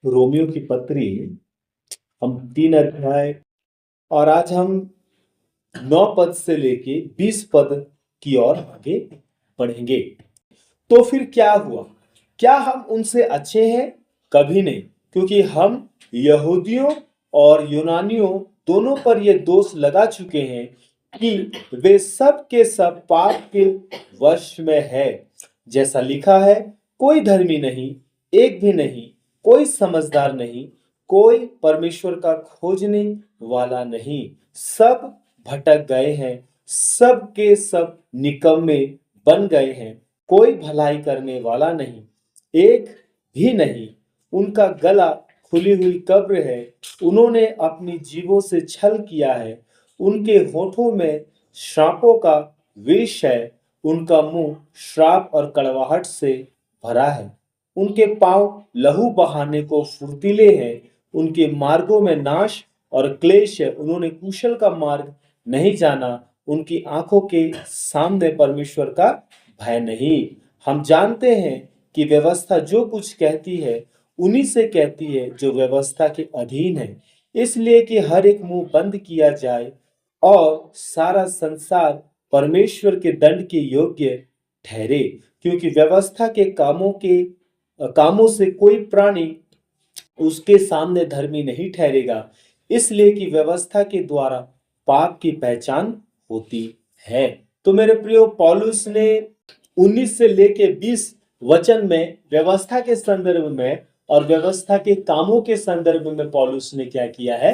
Romeo की पत्री हम 3 अध्याय और आज हम 9 पद से लेके 20 पद की ओर आगे बढ़ेंगे। तो फिर क्या हुआ? क्या हम उनसे अच्छे हैं? कभी नहीं, क्योंकि हम यहूदियों और यूनानियों दोनों पर यह दोष लगा चुके हैं कि वे सब के सब पाप के वश में है। जैसा लिखा है, कोई धर्मी नहीं, एक भी नहीं, कोई समझदार नहीं, कोई परमेश्वर का खोजने वाला नहीं। सब भटक गए हैं, सब के सब निकम्मे बन गए हैं, कोई भलाई करने वाला नहीं, एक भी नहीं। उनका गला खुली हुई कब्र है, उन्होंने अपनी जीभों से छल किया है, उनके होठों में श्रापों का विष है, उनका मुंह श्राप और कड़वाहट से भरा है, उनके पांव लहू बहाने को फुर्तीले हैं, उनके मार्गों में नाश और क्लेश है, उन्होंने कुशल का मार्ग नहीं जाना, उनकी आंखों के सामने परमेश्वर का भय नहीं। हम जानते हैं कि व्यवस्था जो कुछ कहती है उन्हीं से कहती है जो व्यवस्था के अधीन है, इसलिए कि हर एक मुंह बंद किया जाए और सारा संसार परमेश्वर के दंड के योग्य ठहरे, क्योंकि व्यवस्था के कामों से कोई प्राणी उसके सामने धर्मी नहीं ठहरेगा, इसलिए कि व्यवस्था के द्वारा पाप की पहचान होती है। तो मेरे प्रियो, पौलुस ने 19 से लेके 20 वचन में व्यवस्था के संदर्भ में और व्यवस्था के कामों के संदर्भ में पौलुस ने क्या किया है?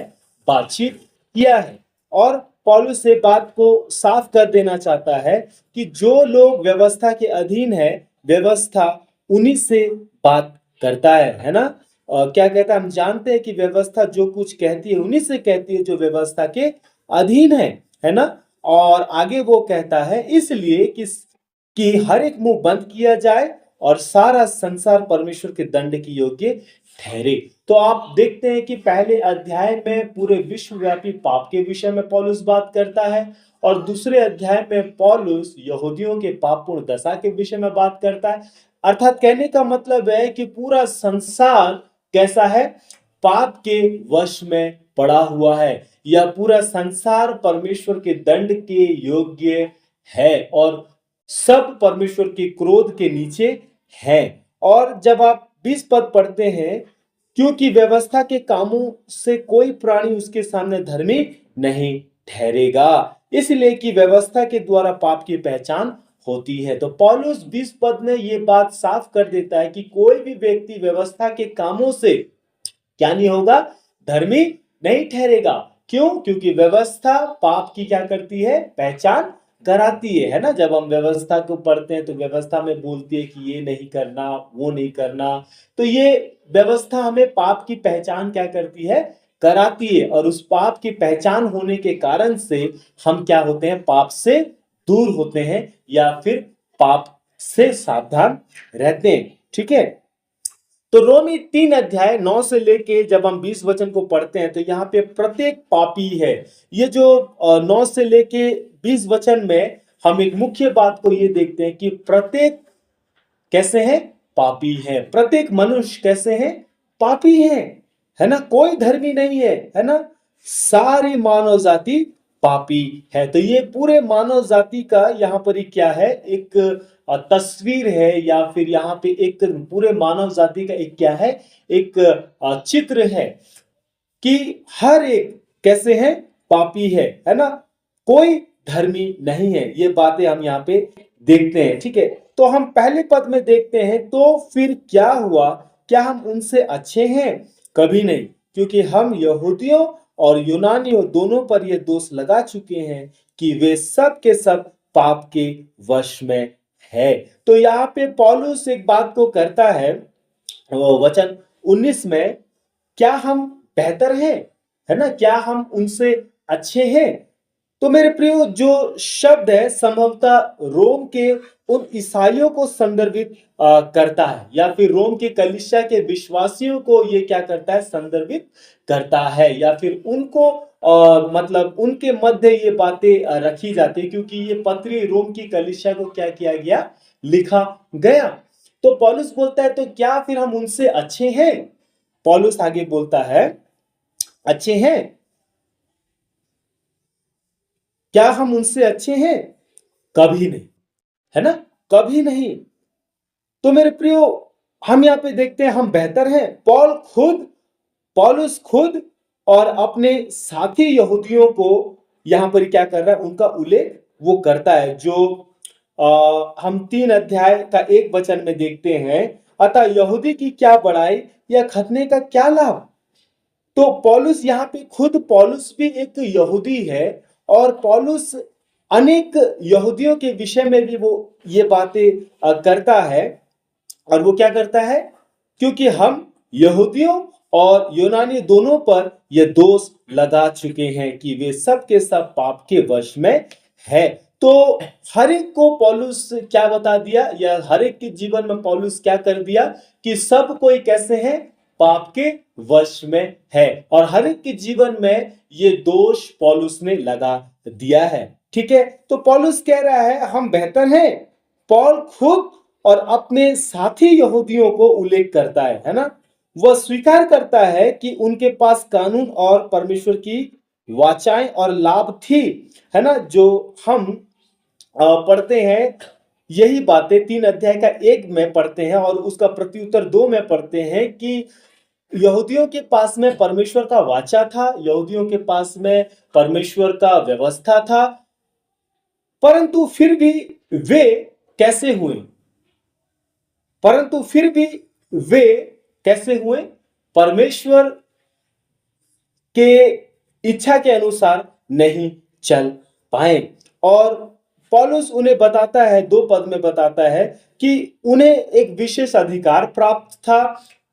बातचीत किया है। और पौलुस से बात को साफ कर देना चाहता है कि जो लोग व्यवस्था के अधीन है, व्यवस्था उन्हीं से बात करता है ना? क्या कहता है? हम जानते हैं कि व्यवस्था जो कुछ कहती है उन्हीं से कहती है जो व्यवस्था के अधीन है ना? और आगे वो कहता है, इसलिए कि हर एक मुंह बंद किया जाए और सारा संसार परमेश्वर के दंड की योग्य ठहरे। तो आप देखते हैं कि पहले अध्याय में पूरे विश्वव्यापी पाप के विषय में पौलुस बात करता है और दूसरे अध्याय में पौलुस यहूदियों के पापपूर्ण दशा के विषय में बात करता है। अर्थात कहने का मतलब है कि पूरा संसार कैसा है? पाप के वश में पड़ा हुआ है, यह पूरा संसार परमेश्वर के दंड के योग्य है और सब परमेश्वर के क्रोध के नीचे है। और जब आप 20 पद पढ़ते हैं, क्योंकि व्यवस्था के कामों से कोई प्राणी उसके सामने धर्मी नहीं ठहरेगा, इसलिए कि व्यवस्था के द्वारा पाप की पहचान होती है। तो पौलुस 20 पद में ये बात साफ कर देता है कि कोई भी व्यक्ति व्यवस्था के कामों से क्या नहीं होगा? धर्मी नहीं ठहरेगा। क्यों? क्योंकि व्यवस्था पाप की क्या करती है? पहचान कराती है ना? जब हम व्यवस्था को पढ़ते हैं तो व्यवस्था में बोलती है कि ये नहीं करना, वो नहीं करना। तो ये व्यवस्था हमें पाप की पहचान क्या करती है? कराती है। और उस पाप की पहचान होने के कारण से हम क्या होते हैं? पाप से दूर होते हैं या फिर पाप से सावधान रहते हैं। ठीक है? तो रोमी 3 अध्याय 9 से लेके जब हम 20 वचन को पढ़ते हैं तो यहाँ पे प्रत्येक पापी है। ये जो 9 से लेके 20 वचन में हम एक मुख्य बात को ये देखते हैं कि प्रत्येक कैसे है? पापी है। प्रत्येक मनुष्य कैसे है? पापी है ना? कोई धर्मी नहीं है ना? सारी मानव जाति पापी है। तो ये पूरे मानव जाति का यहाँ पर ही क्या है? एक तस्वीर है, या फिर यहाँ पे एक पूरे मानव जाति का एक क्या है? एक चित्र है कि हर एक कैसे है? पापी है ना? कोई धर्मी नहीं है। ये बातें हम यहाँ पे देखते हैं। ठीक है? तो हम पहले पद में देखते हैं, तो फिर क्या हुआ? क्या हम उनसे अच्छे हैं? कभी नहीं, क्योंकि हम यहूदियों और यूनानियों दोनों पर यह दोष लगा चुके हैं कि वे सब के सब पाप के वश में है। तो यहाँ पे पौलुस एक बात को करता है, वचन 19 में, क्या हम बेहतर हैं? है ना? क्या हम उनसे अच्छे हैं? तो मेरे प्रियो, जो शब्द है संभवतः रोम के उन ईसाइयों को संदर्भित करता है, या फिर रोम के कलीसिया के विश्वासियों को ये क्या करता है? संदर्भित करता है, या फिर उनको मतलब उनके मध्य ये बातें रखी जाती है, क्योंकि ये पत्री रोम की कलीसिया को क्या किया गया? लिखा गया। तो पौलुस बोलता है, तो क्या फिर हम उनसे अच्छे हैं? पौलुस आगे बोलता है, अच्छे हैं? क्या हम उनसे अच्छे हैं? कभी नहीं, है ना? कभी नहीं। तो मेरे प्रियो, हम यहाँ पे देखते हैं हम बेहतर हैं। पौलुस खुद और अपने साथी यहूदियों को यहाँ पर क्या कर रहा है, उनका उल्लेख वो करता है, जो हम 3 अध्याय का 1 वचन में देखते हैं। अतः यहूदी की क्या बड़ाई या खतने का क्या लाभ? तो पौलुस यहाँ पे खुद पौलुस भी एक यहूदी है, और पौलुस अनेक यहूदियों के विषय में भी वो ये बातें करता है। और वो क्या करता है, क्योंकि हम यहूदियों और यूनानी दोनों पर यह दोष लगा चुके हैं कि वे सब के सब पाप के वश में है। तो हर एक को पौलुस क्या बता दिया, या हर एक के जीवन में पौलुस क्या कर दिया, कि सब कोई कैसे है, पाप के वश में है। और हर एक के जीवन में ये दोष पौलुस ने लगा दिया है। ठीक है, तो पौलुस कह रहा है हम बेहतर हैं। पौल खुद और अपने साथी यहूदियों को उल्लेख करता है ना? वह स्वीकार करता है कि उनके पास कानून और परमेश्वर की वाचाएं और लाभ थी, है ना? जो हम पढ़ते हैं, यही बातें 3 अध्याय का 1 में पढ़ते हैं, और उसका प्रत्युत्तर 2 में पढ़ते हैं कि यहूदियों के पास में परमेश्वर का वाचा था, यहूदियों के पास में परमेश्वर का व्यवस्था था, परंतु फिर भी वे कैसे हुए? परंतु फिर भी वे कैसे हुए? परमेश्वर के इच्छा के अनुसार नहीं चल पाए। और पौलुस उन्हें बताता है, 2 पद में बताता है कि उन्हें एक विशेष अधिकार प्राप्त था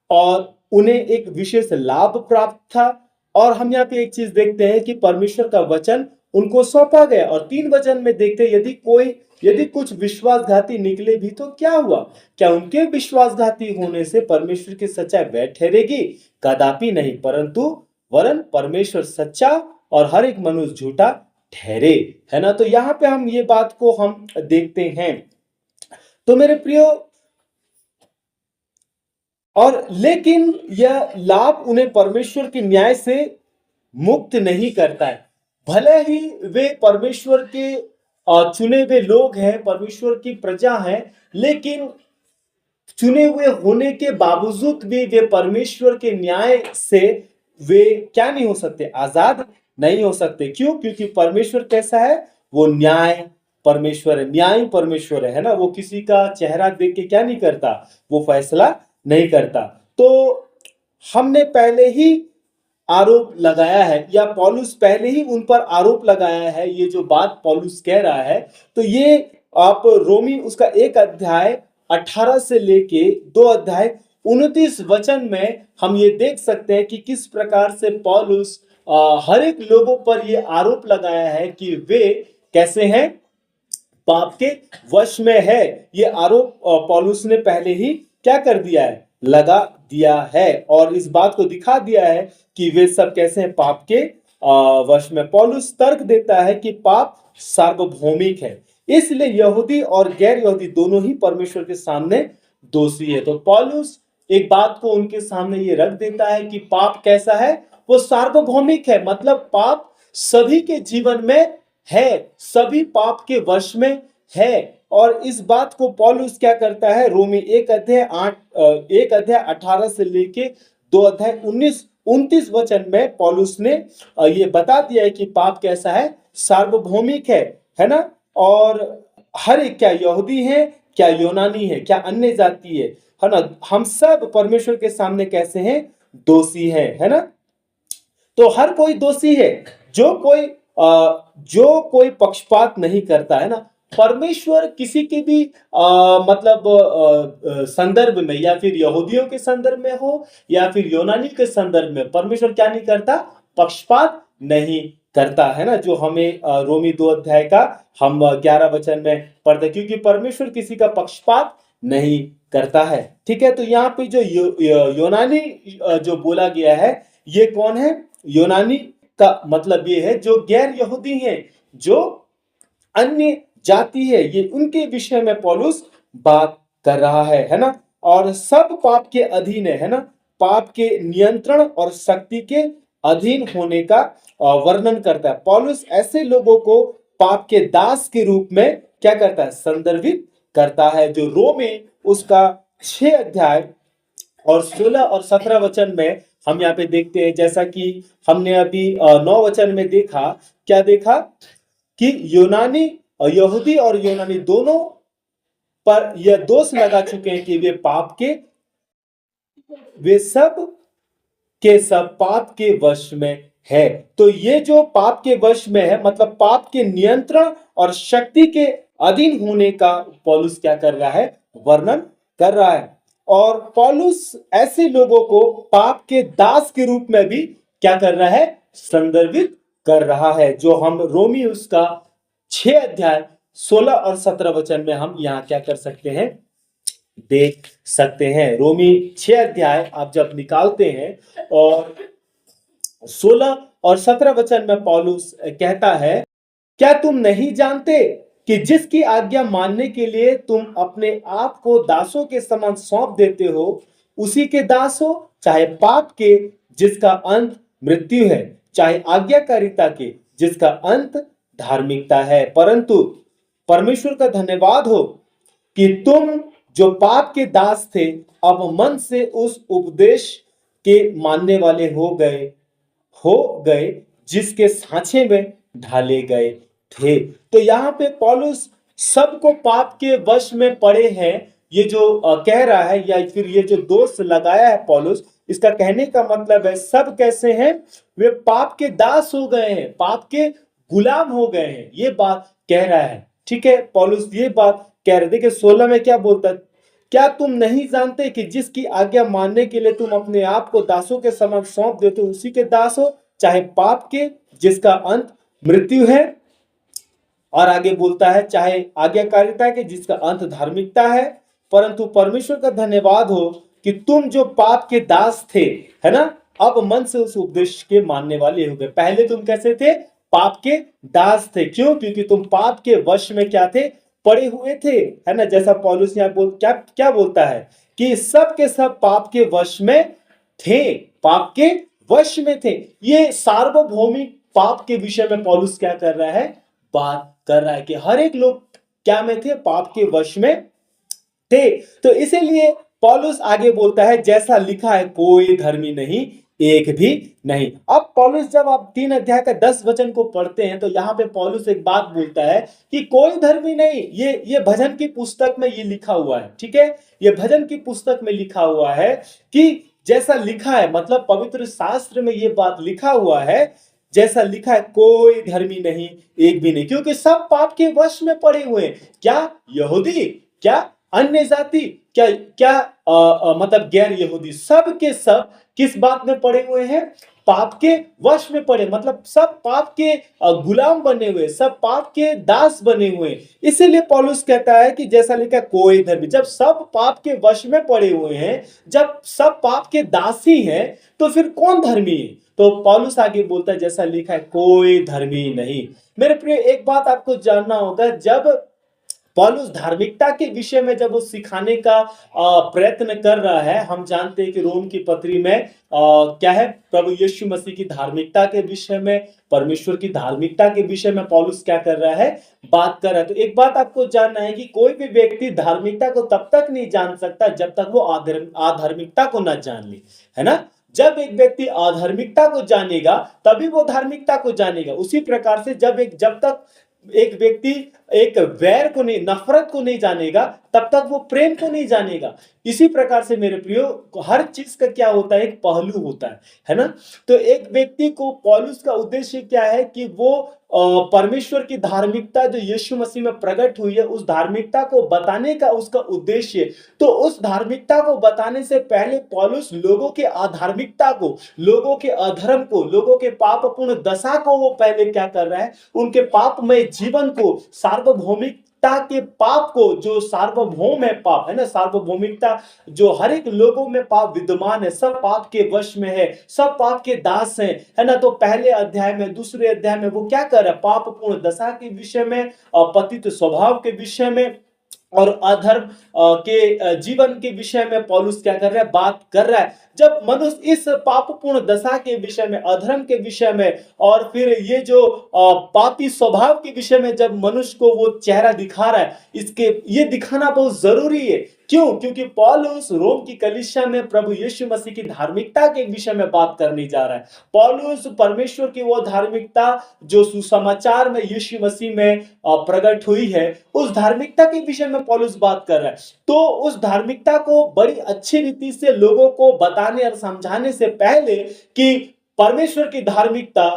और उन्हें एक विशेष लाभ प्राप्त था। और हम यहाँ पे एक चीज देखते हैं कि परमेश्वर का वचन उनको सौंपा गया, और 3 वचन में देखते हैं, यदि कुछ विश्वासघाती निकले भी तो क्या हुआ? क्या उनके विश्वासघाती होने से परमेश्वर की सच्चाई वैध ठहरेगी? कदापि नहीं, परंतु वरन परमेश्वर सच्चा और हर एक मनुष्य झूठा ठहरे, है ना? तो यहाँ पे हम ये बात को हम देखते हैं। तो मेरे प्रियो, और लेकिन यह लाभ उन्हें परमेश्वर के न्याय से मुक्त नहीं करता है। भले ही वे परमेश्वर के चुने हुए लोग हैं, परमेश्वर की प्रजा हैं, लेकिन चुने हुए होने के बावजूद भी वे परमेश्वर के न्याय से वे क्या नहीं हो सकते, आजाद नहीं हो सकते। क्यों? क्योंकि परमेश्वर कैसा है, वो न्याय परमेश्वर है, न्याय परमेश्वर है ना? वो किसी का चेहरा देख के क्या नहीं करता, वो फैसला नहीं करता। तो हमने पहले ही आरोप लगाया है, या पौलुस पहले ही उन पर आरोप लगाया है, ये जो बात पौलुस कह रहा है। तो ये आप रोमी उसका 1 अध्याय 18 से लेके 2 अध्याय 29 वचन में हम ये देख सकते हैं कि किस प्रकार से पौलुस हर एक लोगों पर ये आरोप लगाया है कि वे कैसे हैं, पाप के वश में है। ये आरोप पौलुस ने पहले ही क्या कर दिया है, लगा दिया है, और इस बात को दिखा दिया है कि वे सब कैसे हैं, पाप के वश में। पौलुस तर्क देता है कि पाप सार्वभौमिक है, इसलिए यहूदी और गैर यहूदी दोनों ही परमेश्वर के सामने दोषी है। तो पौलुस एक बात को उनके सामने ये रख देता है कि पाप कैसा है, वो सार्वभौमिक है, मतलब पाप सभी के जीवन में है, सभी पाप के वश में है। और इस बात को पौलुस क्या करता है, रोमी 1 अध्याय 18 से लेके 2 अध्याय 19-29 वचन में पौलुस ने ये बता दिया है कि पाप कैसा है, सार्वभौमिक है ना? और हर एक, क्या यहूदी है, क्या यूनानी है, क्या अन्य जाति है ना? हम सब परमेश्वर के सामने कैसे हैं, दोषी है ना? तो हर कोई दोषी है, जो कोई पक्षपात नहीं करता, है ना? परमेश्वर किसी के भी मतलब संदर्भ में, या फिर यहूदियों के संदर्भ में हो या फिर यूनानी के संदर्भ में, परमेश्वर क्या नहीं करता, पक्षपात नहीं करता, है ना? जो हमें रोमी 2 अध्याय का हम 11 वचन में पढ़ते हैं, क्योंकि परमेश्वर किसी का पक्षपात नहीं करता है। ठीक है, तो यहाँ पे जो यूनानी जो बोला गया है, ये कौन है? यूनानी का मतलब ये है जो गैर यहूदी हैं, जो अन्य जाति है, ये उनके विषय में पौलुस बात कर रहा है ना? और सब पाप के अधीन है ना? पाप के नियंत्रण और शक्ति के अधीन होने का वर्णन करता है। पौलुस ऐसे लोगों को पाप के दास के रूप में क्या करता है, संदर्भित करता है। जो रोमे उसका 6 अध्याय और 16 और 17 वचन में हम यहाँ पे देखते हैं, जैसा कि हमने अभी 9 वचन में देखा, क्या देखा कि यूनानी यहूदी और यूनानी दोनों पर यह दोष लगा चुके हैं कि वे सब के सब पाप के वश में है। तो ये जो पाप के वश में है, मतलब पाप के नियंत्रण और शक्ति के अधीन होने का पौलुस क्या कर रहा है, वर्णन कर रहा है। और पौलुस ऐसे लोगों को पाप के दास के रूप में भी क्या कर रहा है, संदर्भित कर रहा है। जो हम रोमी उसका 6 अध्याय 16 और 17 वचन में हम यहाँ क्या कर सकते हैं, देख सकते हैं। रोमी 6 अध्याय आप जब निकालते हैं और 16 और 17 वचन में पौलुस कहता है, क्या तुम नहीं जानते कि जिसकी आज्ञा मानने के लिए तुम अपने आप को दासों के समान सौंप देते हो, उसी के दास हो, चाहे पाप के जिसका अंत मृत्यु है, चाहे आज्ञाकारिता के जिसका अंत धार्मिकता है। परंतु परमेश्वर का धन्यवाद हो कि तुम जो पाप के दास थे, अब मन से उस उपदेश के मानने वाले हो गए जिसके सांचे में ढाले गए थे। तो यहाँ पे पौलुस सबको पाप के वश में पड़े हैं, ये जो कह रहा है, या फिर ये जो दोष लगाया है पौलुस, इसका कहने का मतलब है सब कैसे हैं, वे पाप के दास हो गए हैं, पाप के गुलाम हो गए हैं, ये बात कह रहा है। ठीक है, पौलुस ये बात कह रहे। देखिए 16 में क्या बोलता है, क्या तुम नहीं जानते कि जिसकी आज्ञा मानने के लिए तुम अपने आप को दासों के समान सौंप देते हो, उसी के दास हो, चाहे पाप के जिसका अंत मृत्यु है, और आगे बोलता है चाहे आज्ञाकारिता के जिसका अंत धार्मिकता है। परंतु परमेश्वर का धन्यवाद हो कि तुम जो पाप के दास थे, है ना, अब मन से उस उपदेश के मानने वाले हो गए। पहले तुम कैसे थे, पाप के दास थे। क्यों? क्योंकि तुम पाप के वश में क्या थे, पड़े हुए थे, है ना। जैसा पौलुस यहाँ क्या क्या बोलता है कि सब के सब पाप के वश में थे, पाप के वश में थे। ये सार्वभौमिक पाप के विषय में पौलुस क्या कर रहा है, बात कर रहा है कि हर एक लोग क्या में थे, पाप के वश में थे। तो इसीलिए पौलुस आगे बोलता है, जैसा लिखा है कोई धर्मी नहीं, एक भी नहीं। अब पौलुस जब आप 3 अध्याय का 10 वचन को पढ़ते हैं, तो यहाँ पे पौलुस एक बात बोलता है कि कोई धर्मी नहीं। ये भजन की पुस्तक में ये लिखा हुआ है, ठीक है, ये भजन की पुस्तक में लिखा हुआ है कि जैसा लिखा है, मतलब पवित्र शास्त्र में ये बात लिखा हुआ है, जैसा लिखा है कोई धर्मी नहीं, एक भी नहीं, क्योंकि सब पाप के वश में पड़े हुए हैं। क्या यहूदी, क्या अन्य जाति, क्या क्या मतलब गैर यहूदी, सब के सब किस बात में पड़े हुए हैं, पाप के वश में पड़े, मतलब सब पाप के गुलाम बने हुए, सब पाप के दास बने हुए। इसीलिए पौलुस कहता है कि जैसा लिखा कोई धर्मी, जब सब पाप के वश में पड़े हुए हैं, जब सब पाप के दासी हैं, तो फिर कौन धर्मी है? तो पौलुस आगे बोलता है, जैसा लिखा है कोई धर्मी नहीं। मेरे प्रिय, एक बात आपको जानना होगा, जब पौलुस धार्मिकता के विषय में जब वो सिखाने का प्रयत्न कर रहा है, हम जानते हैं कि रोम की पत्री में क्या है, प्रभु यीशु मसीह की धार्मिकता के विषय में, परमेश्वर की धार्मिकता के विषय में पौलुस क्या कर रहा है, बात कर रहा है। तो एक बात आपको जानना है कि कोई भी व्यक्ति धार्मिकता को तब तक नहीं जान सकता जब तक वो अधार्मिकता को ना जान ले, है ना। जब एक व्यक्ति अधार्मिकता को जानेगा तभी वो धार्मिकता को जानेगा। उसी प्रकार से जब तक एक व्यक्ति एक वैर को नहीं, नफरत को नहीं जानेगा, तब तक वो प्रेम को नहीं जानेगा। इसी प्रकार से मेरे प्रियो, हर चीज का क्या होता है, एक पहलू होता है ना। तो एक व्यक्ति को, पौलुस का उद्देश्य क्या है कि वो परमेश्वर की धार्मिकता जो यीशु मसीह में प्रकट हुई है, उस धार्मिकता को बताने का उसका उद्देश्य। तो उस धार्मिकता को बताने से पहले पौलुस लोगों के अधार्मिकता को, लोगों के अधर्म को, लोगों के पापपूर्ण दशा को वो पहले क्या कर रहा है, उनके पापमय जीवन को, सार्वभौमिकता के पाप को, जो सार्वभौम है पाप, है ना, सार्वभौमिकता जो हर एक लोगों में पाप विद्यमान है, सब पाप के वश में है, सब पाप के दास हैं, है ना। तो पहले अध्याय में, दूसरे अध्याय में वो क्या कर रहा है, पापपूर्ण दशा के विषय में, पतित स्वभाव के विषय में, और अधर्म के जीवन के विषय में पौलुस क्या कर रहा है, बात कर रहा है। जब मनुष्य इस पापपूर्ण दशा के विषय में, अधर्म के विषय में, और फिर ये जो पापी स्वभाव के विषय में जब मनुष्य को वो चेहरा दिखा रहा है, इसके ये दिखाना बहुत जरूरी है। क्यों? क्योंकि पौलुस रोम की कलीसिया में प्रभु यीशु मसीह की धार्मिकता के विषय में बात करने जा रहा है। पौलुस परमेश्वर की वो धार्मिकता जो सुसमाचार में यीशु मसीह में प्रकट हुई है, उस धार्मिकता के विषय में पौलुस बात कर रहा है। तो उस धार्मिकता को बड़ी अच्छी रीति से लोगों को बताने और समझाने से पहले कि परमेश्वर की धार्मिकता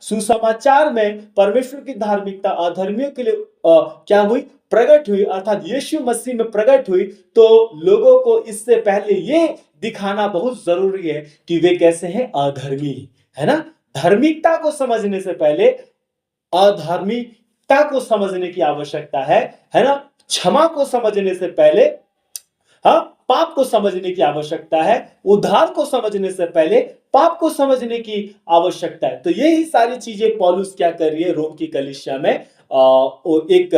सुसमाचार में परमेश्वर की धार्मिकता अधर्मियों के लिए क्या हुई, प्रकट हुई, अर्थात यीशु मसीह में प्रकट हुई, तो लोगों को इससे पहले ये दिखाना बहुत जरूरी है कि वे कैसे हैं, अधर्मी, है ना। धार्मिकता को समझने से पहले अधार्मिकता को समझने की आवश्यकता है ना। क्षमा को समझने से पहले हाँ, पाप को समझने की आवश्यकता है। उद्धार को समझने से पहले पाप को समझने की आवश्यकता है। तो यही सारी चीजें पौलुस क्या कर रही है, रोम की कलीसिया में एक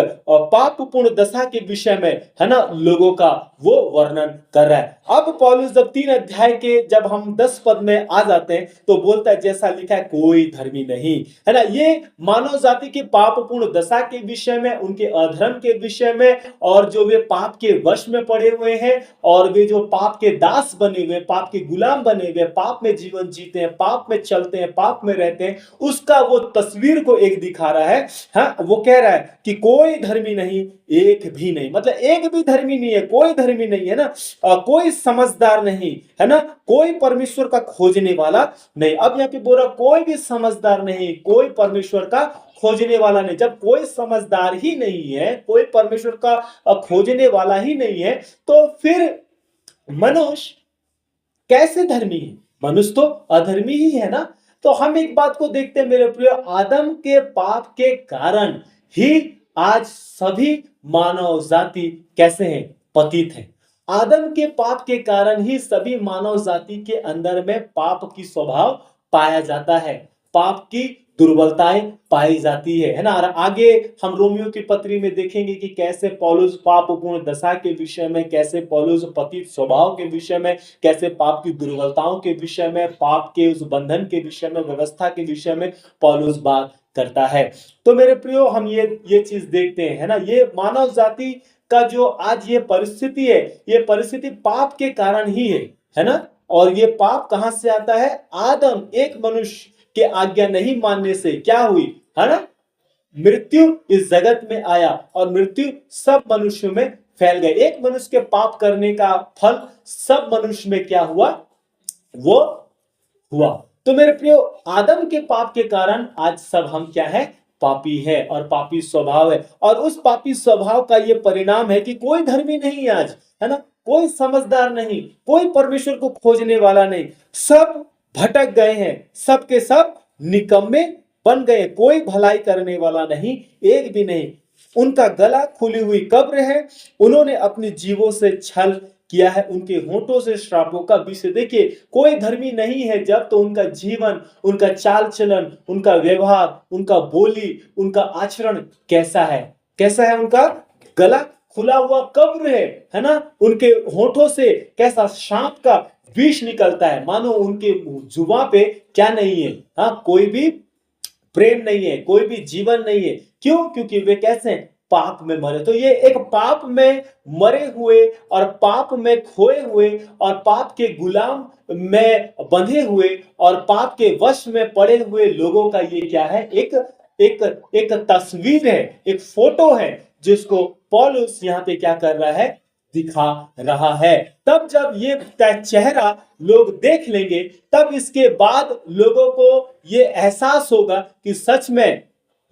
पापपूर्ण दशा के विषय में, है ना, लोगों का वो वर्णन कर रहा है। अब पौलुस जब 3 अध्याय के जब हम 10 पद में आ जाते हैं तो बोलता है, जैसा लिखा है, कोई धर्मी नहीं, है ना। ये मानव जाति की पापपूर्ण दशा के विषय में, उनके अधर्म के विषय में, और जो वे पाप के वश में पड़े हुए हैं, और वे जो पाप के दास बने हुए, पाप के गुलाम बने हुए, पाप में जीवन जीते हैं, पाप में चलते हैं, पाप में रहते हैं, उसका वो तस्वीर को एक दिखा रहा है। हाँ, वो कह रहा है कि कोई धर्मी नहीं, एक भी नहीं, मतलब एक भी धर्मी नहीं है, कोई धर्मी नहीं है ना, कोई समझदार नहीं है ना, कोई परमेश्वर का खोजने वाला नहीं। अब यहाँ पे बोल रहा, कोई भी समझदार नहीं, कोई परमेश्वर का खोजने वाला नहीं। जब कोई समझदार ही नहीं है, कोई परमेश्वर का खोजने वाला ही नहीं है, तो फिर मनुष्य कैसे धर्मी है? मनुष्य तो अधर्मी ही है ना। तो हम एक बात को देखते हैं मेरे प्रिय, आदम के पाप के कारण ही आज सभी मानव जाति कैसे हैं, पतित है। आदम के पाप के कारण ही सभी मानव जाति के अंदर में पाप की स्वभाव पाया जाता है, पाप की दुर्बलताएं पाई जाती है ना। और आगे हम रोमियो की पत्री में देखेंगे कि कैसे पौलुस पापपूर्ण दशा के विषय में, कैसे पौलुस पतित स्वभाव के विषय में, कैसे पाप की दुर्बलताओं के विषय में, पाप के उस बंधन के विषय में, व्यवस्था के विषय में पौलुस बात करता है। तो मेरे प्रियो, हम ये चीज देखते हैं, है ना। ये मानव जाति का जो आज ये परिस्थिति है, ये परिस्थिति पाप के कारण ही है ना। और ये पाप कहां से आता है? आदम, एक मनुष्य के आज्ञा नहीं मानने से क्या हुई, है ना, मृत्यु इस जगत में आया, और मृत्यु सब मनुष्यों में फैल गई। एक मनुष्य के पाप करने का फल सब मनुष्य में क्या हुआ, वो हुआ। तो मेरे प्रियो, आदम के पाप के कारण आज सब हम क्या है, पापी है, और पापी स्वभाव है। और उस पापी स्वभाव का ये परिणाम है कि कोई धर्मी नहीं आज, है ना, कोई समझदार नहीं, कोई परमेश्वर को खोजने वाला नहीं, सब भटक गए हैं, सब के सब निकम्मे बन गए, कोई भलाई करने वाला नहीं, एक भी नहीं। उनका गला खुली हुई कब्र है, उन्होंने अपने जीवों से छल किया है, उनके होठों से श्रापों का विषय। देखिए, कोई धर्मी नहीं है जब तो उनका जीवन, उनका चाल चलन, उनका व्यवहार, उनका बोली, उनका आचरण कैसा है, कैसा है? उनका गला खुला हुआ कब्र है ना। उनके होठों से कैसा सांप का विष निकलता है, मानो उनके जुबान पे क्या नहीं है, हाँ, कोई भी प्रेम नहीं है, कोई भी जीवन नहीं है। क्यों? क्योंकि वे कैसे हैं, पाप में मरे। तो ये एक पाप में मरे हुए, और पाप में खोए हुए, और पाप के गुलाम में बंधे हुए, और पाप के वश में पड़े हुए लोगों का ये क्या है, एक एक एक तस्वीर है, एक फोटो है, जिसको पौलुस यहाँ पे क्या कर रहा है, दिखा रहा है। तब जब ये चेहरा लोग देख लेंगे, तब इसके बाद लोगों को ये एहसास होगा कि सच में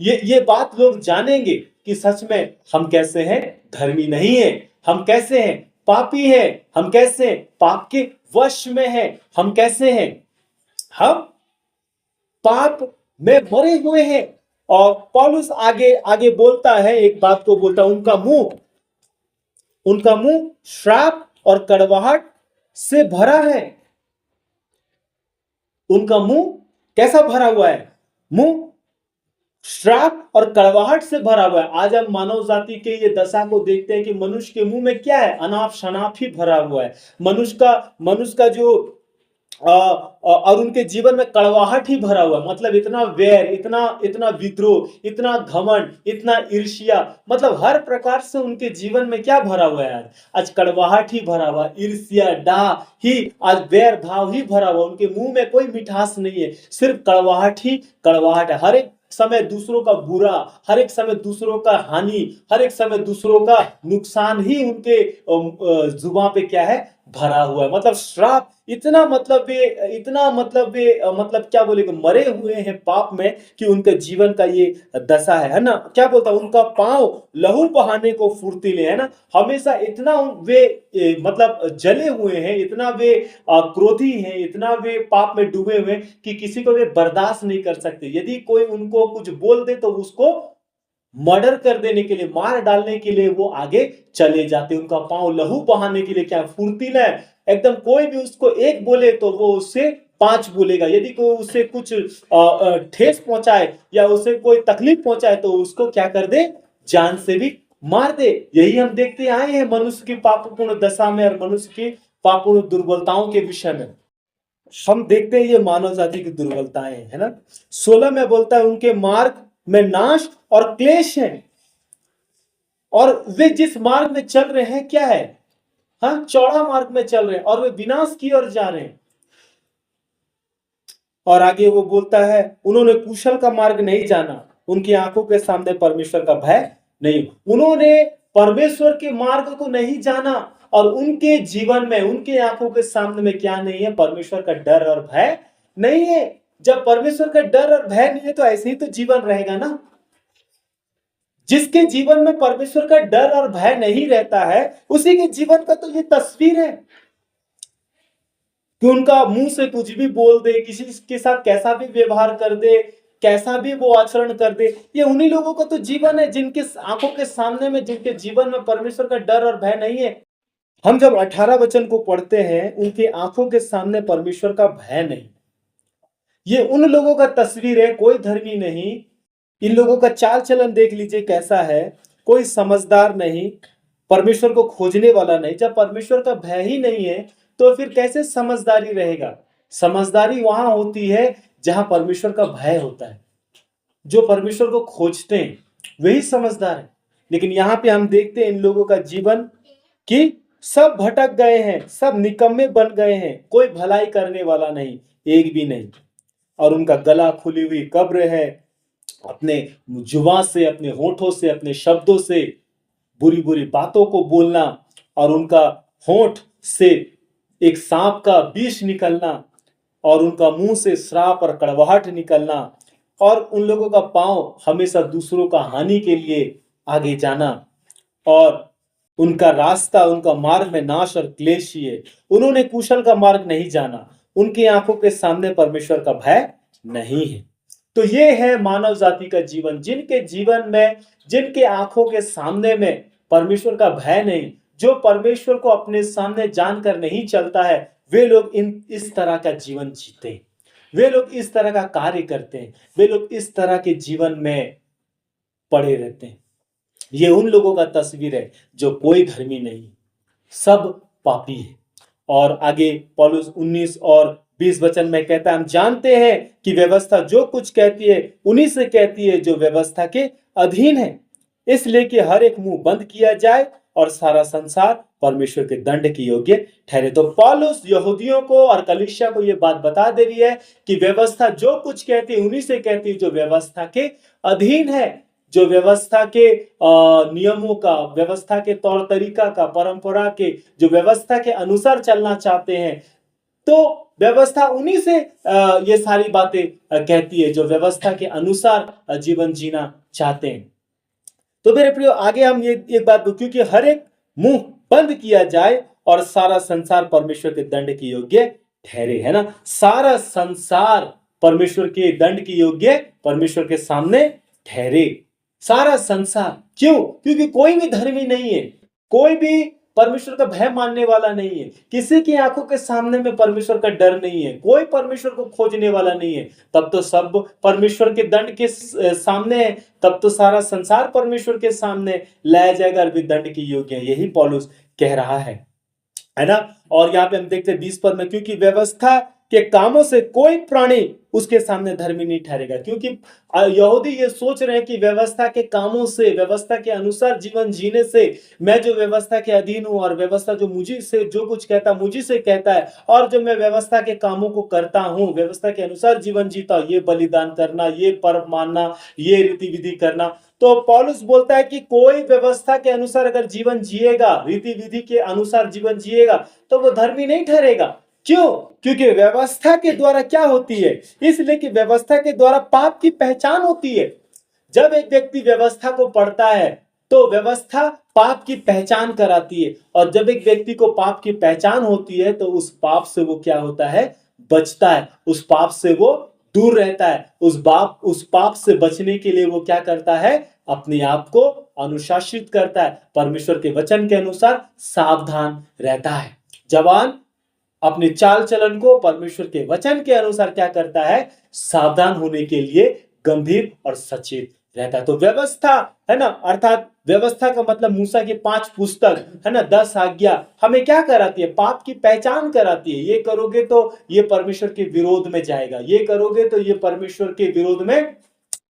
ये बात लोग जानेंगे कि सच में हम कैसे हैं, धर्मी नहीं है, हम कैसे हैं, पापी हैं, हम कैसे पाप के वश में हैं, हम कैसे हैं, हम पाप में मरे हुए हैं। और पौलुस आगे आगे बोलता है, एक बात को बोलता है, उनका मुंह श्राप और कड़वाहट से भरा है। उनका मुंह कैसा भरा हुआ है? मुंह श्राप और कड़वाहट से भरा हुआ है। आज हम मानव जाति के ये दशा को देखते हैं कि मनुष्य के मुंह में क्या है, अनाप शनाप ही भरा हुआ है। मनुष्य का जो और उनके जीवन में कड़वाहट ही भरा हुआ है। मतलब इतना वैर, इतना इतना विद्रोह, इतना घमंड, इतना ईर्ष्या, मतलब हर प्रकार से उनके जीवन में क्या भरा हुआ है, आज कड़वाहट ही भरा हुआ, ईर्ष्या डाह ही, आज वैर भाव ही भरा हुआ। उनके मुंह में कोई मिठास नहीं है, सिर्फ कड़वाहट ही कड़वाहट है। हर एक समय दूसरों का बुरा, हर एक समय दूसरों का हानि, हर एक समय दूसरों का नुकसान ही उनके जुबान पे क्या है, भरा हुआ है। मतलब श्राप इतना, मतलब क्या बोलेंगे, मरे हुए हैं पाप में कि उनके जीवन का ये दशा है ना। क्या बोलता है, उनका पांव लहू बहाने को फुर्तीले, है ना। हमेशा इतना वे मतलब जले हुए हैं, इतना वे क्रोधी हैं, इतना वे पाप में डूबे हुए हैं कि किसी को वे बर्दाश्त नहीं कर सकते। यदि कोई उनको कुछ बोल दे तो उसको मर्डर कर देने के लिए, मार डालने के लिए वो आगे चले जाते। उनका पांव लहू बहाने के लिए क्या फुर्तीला है एकदम। कोई भी उसको एक बोले तो वो उससे पांच बोलेगा। यदि कोई उससे कुछ ठेस पहुंचाए या उसे कोई तकलीफ पहुंचाए तो उसको क्या कर दे, जान से भी मार दे। यही हम देखते आए हैं मनुष्य की पापपूर्ण दशा में और मनुष्य की पापपूर्ण दुर्बलताओं के विषय में। हम देखते हैं ये मानव जाति की दुर्बलताएं, है ना। 16 में बोलता है उनके मार्ग में नाश और क्लेश है, और वे जिस मार्ग में चल रहे हैं क्या है, हाँ, चौड़ा मार्ग में चल रहे हैं और वे विनाश की ओर जा रहे हैं। और आगे वो बोलता है उन्होंने कुशल का मार्ग नहीं जाना, उनकी आंखों के सामने परमेश्वर का भय नहीं। उन्होंने परमेश्वर के मार्ग को नहीं जाना और उनके जीवन में, उनके आंखों के सामने में क्या नहीं है, परमेश्वर का डर और भय नहीं है। जब परमेश्वर का डर और भय नहीं है तो ऐसे ही तो जीवन रहेगा ना। जिसके जीवन में परमेश्वर का डर और भय नहीं रहता है उसी के जीवन का तो ये तस्वीर है कि उनका मुंह से कुछ भी बोल दे, किसी के साथ कैसा भी व्यवहार कर दे, कैसा भी वो आचरण कर दे। ये उन्हीं लोगों का तो जीवन है जिनके आंखों के सामने में, जिनके जीवन में परमेश्वर का डर और भय नहीं है। हम जब 18 वचन को पढ़ते हैं, उनकी आंखों के सामने परमेश्वर का भय नहीं, ये उन लोगों का तस्वीर है, कोई धर्मी नहीं। इन लोगों का चाल चलन देख लीजिए कैसा है, कोई समझदार नहीं, परमेश्वर को खोजने वाला नहीं। जब परमेश्वर का भय ही नहीं है तो फिर कैसे समझदारी रहेगा। समझदारी वहां होती है जहां परमेश्वर का भय होता है। जो परमेश्वर को खोजते हैं वही समझदार है। लेकिन यहाँ पे हम देखते हैं इन लोगों का जीवन कि सब भटक गए हैं, सब निकम्मे बन गए हैं, कोई भलाई करने वाला नहीं, एक भी नहीं। और उनका गला खुली हुई कब्र है, अपने जुबान से, अपने होठों से, अपने शब्दों से बुरी बुरी बातों को बोलना, और उनका होठ से एक सांप का विष निकलना, और उनका मुंह से श्राप और कड़वाहट निकलना, और उन लोगों का पांव हमेशा दूसरों का हानि के लिए आगे जाना, और उनका रास्ता, उनका मार्ग में नाश और क्लेश ही है। उन्होंने कुशल का मार्ग नहीं जाना, उनकी आंखों के सामने परमेश्वर का भय नहीं है। तो ये है मानव जाति का जीवन, जिनके जीवन में, जिनके आंखों के सामने में परमेश्वर का भय नहीं, जो परमेश्वर को अपने सामने जानकर नहीं चलता है, वे लोग इस तरह का जीवन जीते हैं, वे लोग इस तरह का कार्य करते हैं, वे लोग इस तरह के जीवन में पड़े रहते हैं। ये उन लोगों का तस्वीर है जो कोई धर्मी नहीं, सब पापी है। और आगे पौलुस 19 और 20 वचन में कहता है हम जानते हैं कि व्यवस्था जो कुछ कहती है उन्हीं से कहती है जो व्यवस्था के अधीन है, इसलिए कि हर एक मुंह बंद किया जाए और सारा संसार परमेश्वर के दंड के योग्य ठहरे। तो पौलुस यहूदियों को और कलीसिया को यह बात बता दे रही है कि व्यवस्था जो कुछ कहती है उन्हीं से कहती है जो व्यवस्था के अधीन है, जो व्यवस्था के नियमों का, व्यवस्था के तौर तरीका का, परंपरा के, जो व्यवस्था के अनुसार चलना चाहते हैं। तो व्यवस्था उन्हीं से ये सारी बातें कहती है जो व्यवस्था के अनुसार जीवन जीना चाहते हैं। तो मेरे प्रियो आगे हम ये एक बात, क्योंकि हर एक मुंह बंद किया जाए और सारा संसार परमेश्वर के दंड के योग्य ठहरे, है ना। सारा संसार परमेश्वर के दंड के योग्य, परमेश्वर के सामने ठहरे, सारा संसार। क्यों? क्योंकि कोई भी धर्मी नहीं है, कोई भी परमेश्वर का भय मानने वाला नहीं है, किसी की आंखों के सामने में परमेश्वर का डर नहीं है, कोई परमेश्वर को खोजने वाला नहीं है, तब तो सब परमेश्वर के दंड के सामने है, तब तो सारा संसार परमेश्वर के सामने लाया जाएगा और भी दंड के योग्य है। यही पौलुस कह रहा है ना। और यहाँ पे हम देखते हैं 20 पद में, क्योंकि व्यवस्था के कामों से कोई प्राणी उसके सामने धर्मी नहीं ठहरेगा। क्योंकि यहूदी ये सोच रहे हैं कि व्यवस्था के कामों से, व्यवस्था के अनुसार जीवन जीने से, मैं जो व्यवस्था के अधीन हूं और व्यवस्था जो मुझे से जो कुछ कहता मुझे से कहता है, और जो मैं व्यवस्था के कामों को करता हूं, व्यवस्था के अनुसार जीवन जीता हूं, ये बलिदान करना, ये पर्व मानना, ये रीति विधि करना। तो पौलुस बोलता है कि कोई व्यवस्था के अनुसार अगर जीवन जिएगा, रीति विधि के अनुसार जीवन जिएगा, तो वो धर्मी नहीं ठहरेगा। क्यों? क्योंकि व्यवस्था के द्वारा क्या होती है? इसलिए कि व्यवस्था के द्वारा पाप की पहचान होती है। जब एक व्यक्ति व्यवस्था को पढ़ता है तो व्यवस्था पाप की पहचान कराती है, और जब एक व्यक्ति को पाप की पहचान होती है तो उस पाप से वो क्या होता है? बचता है, उस पाप से वो दूर रहता है। उस पाप से बचने के लिए वो क्या करता है? अपने आप को अनुशासित करता है, परमेश्वर के वचन के अनुसार सावधान रहता है। जवान अपने चाल चलन को परमेश्वर के वचन के अनुसार क्या करता है? सावधान होने के लिए गंभीर और सचेत रहता है। तो व्यवस्था है ना, अर्थात व्यवस्था का मतलब मूसा की 5 पुस्तक है ना, 10 आज्ञा हमें क्या कराती है? पाप की पहचान कराती है। ये करोगे तो ये परमेश्वर के विरोध में जाएगा, ये करोगे तो ये परमेश्वर के विरोध में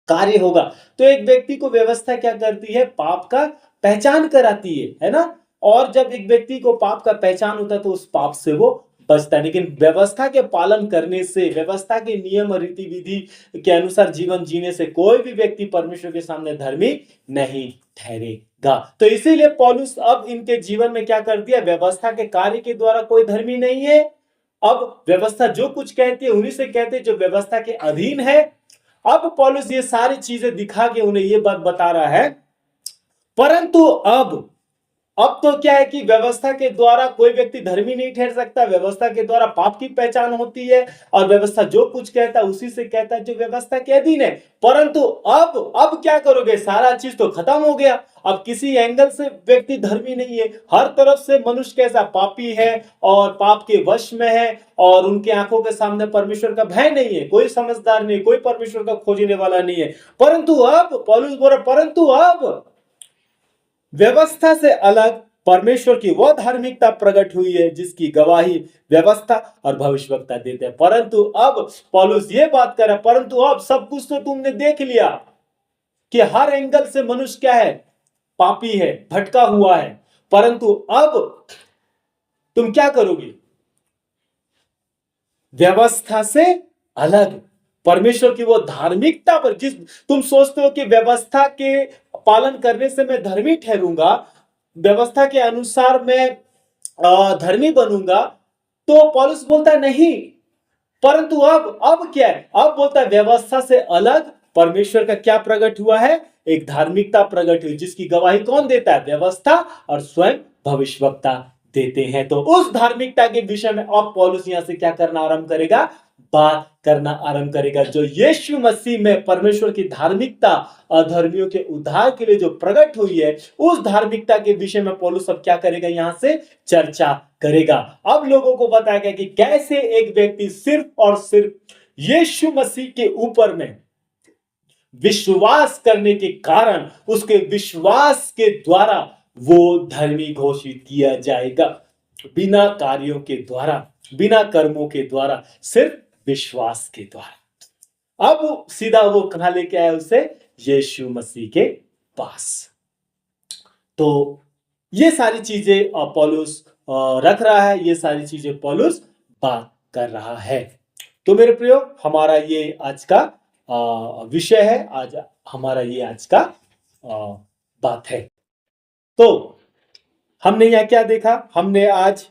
कार्य होगा। तो एक व्यक्ति को व्यवस्था क्या करती है? पाप का पहचान कराती है ना। और जब एक व्यक्ति को पाप का पहचान होता है तो उस पाप से वो बचता है। लेकिन व्यवस्था के पालन करने से, व्यवस्था के नियम और रीति विधि के अनुसार जीवन जीने से कोई भी व्यक्ति परमेश्वर के सामने धर्मी नहीं ठहरेगा। तो इसीलिए पौलुस अब इनके जीवन में क्या कर दिया? व्यवस्था के कार्य के द्वारा कोई धर्मी नहीं है। अब व्यवस्था जो कुछ कहती है उन्हीं से कहते हैं जो व्यवस्था के अधीन है। अब पौलुस ये सारी चीजें दिखा के उन्हें ये बात बता रहा है, परंतु अब तो क्या है कि व्यवस्था के द्वारा कोई व्यक्ति धर्मी नहीं ठहर सकता। व्यवस्था के द्वारा पाप की पहचान होती है, और व्यवस्था जो कुछ कहता है उसी से कहता है जो व्यवस्था के अधीन है। परंतु अब क्या करोगे? सारा चीज तो खत्म हो गया। अब किसी एंगल से व्यक्ति धर्मी नहीं है, हर तरफ से मनुष्य कैसा? पापी है और पाप के वश में है, और उनके आंखों के सामने परमेश्वर का भय नहीं है, कोई समझदार नहीं, कोई परमेश्वर का खोजने वाला नहीं है। परंतु अब पौलुस बोल रहा, परंतु अब व्यवस्था से अलग परमेश्वर की वह धार्मिकता प्रकट हुई है जिसकी गवाही व्यवस्था और भविष्यवक्ता देते हैं। परंतु अब पौलुस ये बात कर रहा है, परंतु अब सब कुछ तो तुमने देख लिया कि हर एंगल से मनुष्य क्या है? पापी है, भटका हुआ है। परंतु अब तुम क्या करोगे? व्यवस्था से अलग परमेश्वर की वो धार्मिकता पर, जिस तुम सोचते हो कि व्यवस्था के पालन करने से मैं धर्मी ठहरूंगा, व्यवस्था के अनुसार मैं धर्मी बनूंगा, तो पौलुस बोलता है नहीं। परंतु अब क्या है? अब बोलता है व्यवस्था से अलग परमेश्वर का क्या प्रकट हुआ है? एक धार्मिकता प्रकट हुई जिसकी गवाही कौन देता है? व्यवस्था और स्वयं भविष्यवक्ता देते हैं। तो उस धार्मिकता के विषय में अब पौलुस यहां से क्या करना आरंभ करेगा? बात करना आरंभ करेगा। जो यीशु मसीह में परमेश्वर की धार्मिकता अधर्मियों के उद्धार के लिए जो प्रकट हुई है, उस धार्मिकता के विषय में पौलुस अब क्या करेगा? यहां से चर्चा करेगा। अब लोगों को बताएगा कि कैसे एक व्यक्ति सिर्फ और सिर्फ यीशु मसीह के ऊपर में विश्वास करने के कारण, उसके विश्वास के द्वारा वो धर्मी घोषित किया जाएगा, बिना कार्यों के द्वारा, बिना कर्मों के द्वारा, सिर्फ विश्वास के द्वारा। अब सीधा वो कहां लेके आया उसे? यीशु मसीह के पास। तो ये सारी चीजें पौलुस रख रहा है, ये सारी चीजें पौलुस बात कर रहा है। तो मेरे प्रियो, हमारा ये आज का विषय है, आज हमारा ये आज का बात है। तो हमने यहां क्या देखा? हमने आज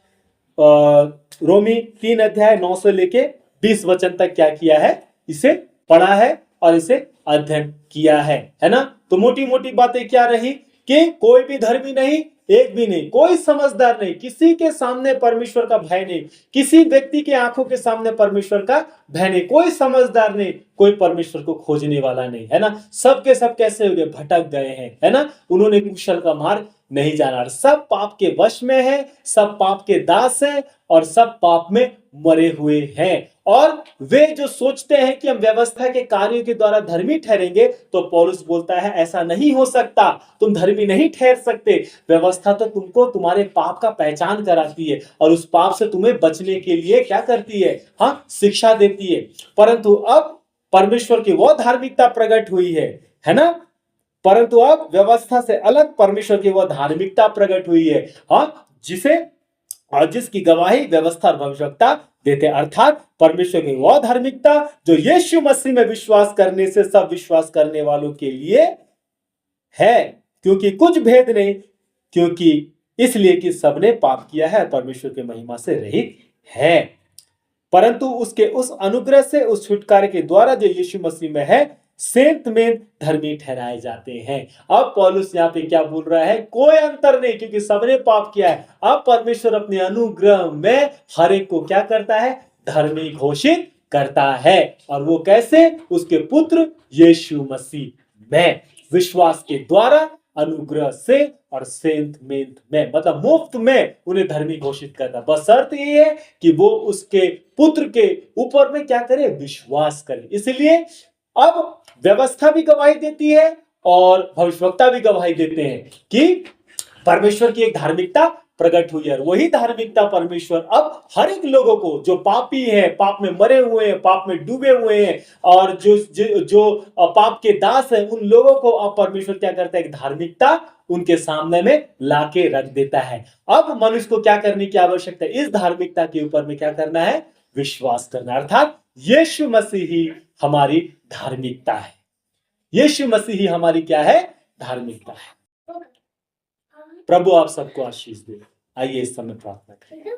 रोमी 3 अध्याय 9 से लेके 20 वचन तक क्या किया है? इसे पढ़ा है और इसे अध्ययन किया है ना। तो मोटी मोटी बातें क्या रही कि कोई भी धर्मी नहीं, एक भी नहीं, कोई समझदार नहीं, किसी के सामने परमेश्वर का भय नहीं, किसी व्यक्ति के आंखों के सामने परमेश्वर का भय नहीं, कोई समझदार नहीं, कोई परमेश्वर को खोजने वाला नहीं, है ना। सब के सब कैसे हो गए? भटक गए हैं, है ना। उन्होंने कुशल का मार्ग नहीं जाना। सब पाप के वश में है, सब पाप के दास हैं और सब पाप में मरे हुए हैं। और वे जो सोचते हैं कि हम व्यवस्था के कार्यों के द्वारा धर्मी ठहरेंगे, तो पौलुस बोलता है ऐसा नहीं हो सकता, तुम धर्मी नहीं ठहर सकते। व्यवस्था तो तुमको तुम्हारे पाप का पहचान कराती है और उस पाप से तुम्हें बचने के लिए क्या करती है, हाँ, शिक्षा देती है। परंतु अब परमेश्वर की वो धार्मिकता प्रकट हुई है ना। परंतु अब व्यवस्था से अलग परमेश्वर की वो धार्मिकता प्रकट हुई है, हाँ, जिसे और जिसकी गवाही व्यवस्था और भविष्यवक्ता देते, अर्थात परमेश्वर की वह धार्मिकता जो यीशु मसीह में विश्वास करने से सब विश्वास करने वालों के लिए है। क्योंकि कुछ भेद नहीं, क्योंकि इसलिए कि सबने पाप किया है, परमेश्वर की महिमा से रहित है। परंतु उसके उस अनुग्रह से, उस छुटकारे के द्वारा जो यीशु मसीह में है, सेंत में धर्मी ठहराए जाते हैं। अब पौलुस यहाँ पे क्या बोल रहा है, कोई अंतर नहीं, क्योंकि सबने पाप किया है। अब परमेश्वर अपने अनुग्रह में हर एक को क्या करता है, धर्मी घोषित करता है। और वो कैसे, उसके पुत्र यीशु मसीह में विश्वास के द्वारा, अनुग्रह से और सेंत में, मतलब मुफ्त में उन्हें धर्मी घोषित करता। बस शर्त ये है कि वो उसके पुत्र के ऊपर में क्या करे, विश्वास करे। इसलिए अब व्यवस्था भी गवाही देती है और भविष्यवक्ता भी गवाही देते हैं कि परमेश्वर की एक धार्मिकता प्रकट हुई है। वही धार्मिकता परमेश्वर अब हर एक लोगों को, जो पापी हैं, पाप में मरे हुए हैं, पाप में डूबे हुए हैं और जो पाप के दास हैं, उन लोगों को अब परमेश्वर क्या करता है, एक धार्मिकता उनके सामने में लाके रख देता है। अब मनुष्य को क्या करने की आवश्यकता है, इस धार्मिकता के ऊपर में क्या करना है, विश्वास करना। अर्थात यीशु मसीह ही हमारी धार्मिकता है। यीशु मसीह ही हमारी क्या है, धार्मिकता है। प्रभु आप सबको आशीष दे। आइए इस समय प्रार्थना करें।